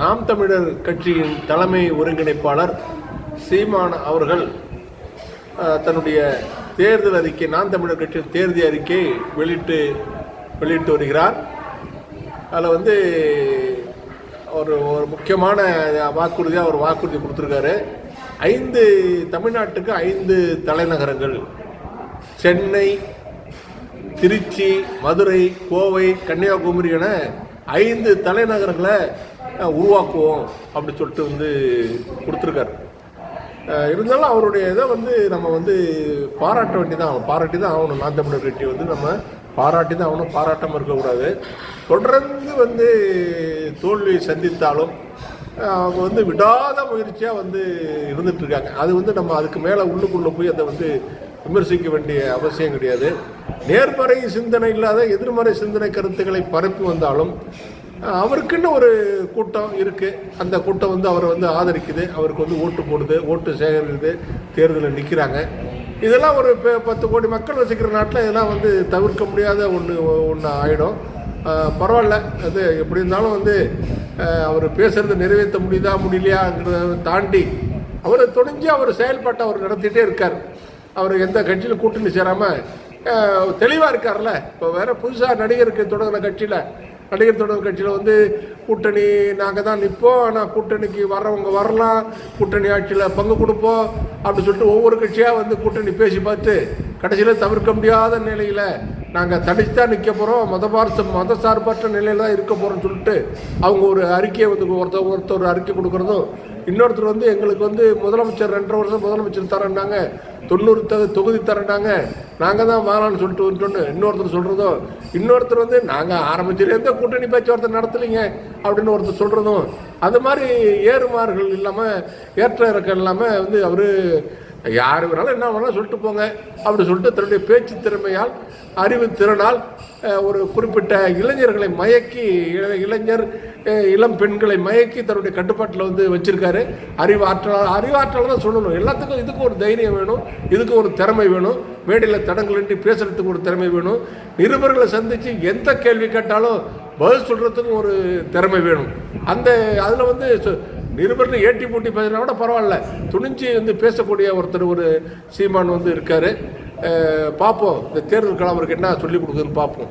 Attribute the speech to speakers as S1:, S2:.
S1: நாம் தமிழர் கட்சியின் தலைமை ஒருங்கிணைப்பாளர் சீமான் அவர்கள் தன்னுடைய தேர்தல் அறிக்கை, நாம் தமிழர் கட்சியின் தேர்தல் அறிக்கை வெளியிட்டு வருகிறார். அதில் ஒரு முக்கியமான வாக்குறுதியாக ஒரு வாக்குறுதி கொடுத்துருக்காரு. 5 தமிழ்நாட்டுக்கு 5 தலைநகரங்கள், சென்னை, திருச்சி, மதுரை, கோவை, கன்னியாகுமரி என 5 தலைநகரங்களை உருவாக்குவோம் அப்படி சொல்லிட்டு கொடுத்துருக்காரு. இருந்தாலும் அவருடைய இதை நம்ம பாராட்ட பாராட்டி தான் ஆகணும். நாம் தமிழர் கட்சி நம்ம பாராட்டி தான் ஆகணும், பாராட்டாமல் இருக்கக்கூடாது. தொடர்ந்து தோல்வி சந்தித்தாலும் அவங்க விடாத முயற்சியாக இருந்துட்டு இருக்காங்க. அது நம்ம அதுக்கு மேலே உள்ளுக்குள்ளே போய் அதை விமர்சிக்க வேண்டிய அவசியம் கிடையாது. நேர்மறை சிந்தனை இல்லாத எதிர்மறை சிந்தனை கருத்துக்களை பரப்பி வந்தாலும் அவருக்குன்னு ஒரு கூட்டம் இருக்குது. அந்த கூட்டம் அவரை ஆதரிக்குது, அவருக்கு ஓட்டு போடுது, ஓட்டு சேகரிக்குது, தேர்தலில் நிற்கிறாங்க. இதெல்லாம் ஒரு 10 கோடி மக்கள் வசிக்கிற நாட்டில் இதெல்லாம் தவிர்க்க முடியாத ஒன்று ஆகிடும். பரவாயில்ல, அது எப்படி இருந்தாலும் அவர் பேசுகிறத நிறைவேற்ற முடியலையாங்கிறத தாண்டி அவர் துணிஞ்சு அவர் செயல்பாட்டை அவர் நடத்திட்டே இருக்கார். அவர் எந்த கட்சியில் கூட்டணி சேராமல் தெளிவாக இருக்கார்ல. இப்போ வேறு புதுசாக நடிகர் தொடங்கின கட்சியில் கூட்டணி நாங்கள் தான் நிற்போம், ஆனால் கூட்டணிக்கு வர்றவங்க வரலாம், கூட்டணி ஆட்சியில் பங்கு கொடுப்போம் அப்படி சொல்லிட்டு ஒவ்வொரு கட்சியாக கூட்டணி பேசி பார்த்து கடைசியில் தவிர்க்க முடியாத நிலையில் நாங்கள் தனித்து தான் நிற்க போகிறோம், மத சார்பற்ற நிலையில் தான் இருக்க போகிறோம்னு சொல்லிட்டு அவங்க ஒரு அறிக்கையை ஒருத்தர் அறிக்கை கொடுக்குறதும், இன்னொருத்தர் எங்களுக்கு முதலமைச்சர் 2.5 வருஷம் முதலமைச்சர் தரேன்னாங்க, 90 தொகுதி தரேன்னாங்க, நாங்கள் தான் வாங்கலான்னு சொல்லிட்டு வந்துட்டோன்னு இன்னொருத்தர் சொல்கிறதும், இன்னொருத்தர் நாங்கள் ஆரம்பிச்சிலேருந்தே கூட்டணி பேச்சுவார்த்தை நடத்தலைங்க அப்படின்னு ஒருத்தர் சொல்கிறதும், அது மாதிரி ஏறுமாறுகள் இல்லாமல் ஏற்ற இறக்கம் இல்லாமல் அவர் யார் வேணாலும் என்ன வேணாலும் சொல்லிட்டு போங்க அப்படி சொல்லிட்டு தன்னுடைய பேச்சு திறமையால், அறிவு திறனால் ஒரு குறிப்பிட்ட இளைஞர்களை மயக்கி, இளம் பெண்களை மயக்கி தன்னுடைய கட்டுப்பாட்டில் வச்சிருக்காரு. அறிவாற்றல் தான் சொல்லணும். எல்லாத்துக்கும் இதுக்கு ஒரு தைரியம் வேணும், இதுக்கு ஒரு திறமை வேணும், மேடையில் தடங்களின்றி பேசுறதுக்கு ஒரு திறமை வேணும், நிருபர்களை சந்தித்து எந்த கேள்வி கேட்டாலும் பதில் சொல்கிறதுக்கும் ஒரு திறமை வேணும். அதில் நிருபர்கள் ஏட்டி போட்டி பேசினா கூட பரவாயில்ல, துணிஞ்சு பேசக்கூடிய ஒருத்தர் ஒரு சீமான் இருக்காரு. பார்ப்போம் இந்த தேர்தல் களம் அவருக்கு என்ன சொல்லிக் கொடுக்குதுன்னு பார்ப்போம்.